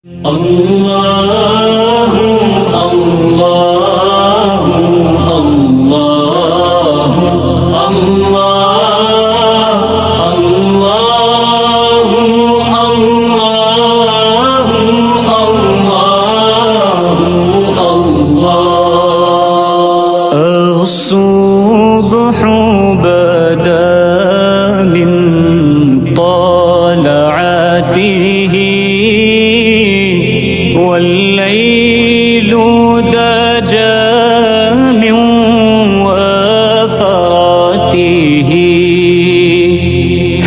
الله الله الله الله الله الله الصبح بدا من طلعته والليل دجى من وفراته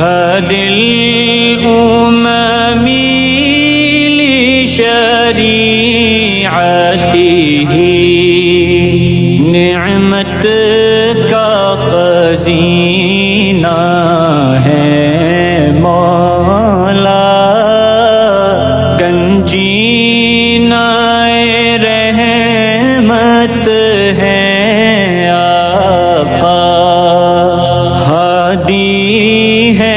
هادل أممي لشريعته نعمت کا خزینہ ہے مولا گنجینہ رحمت ہے آقا ہادی ہے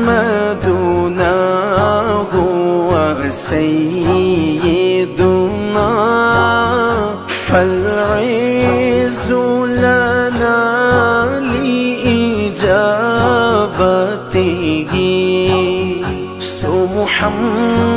فمحمدنا هو سيدنا فالعز لنا لإجابته محمد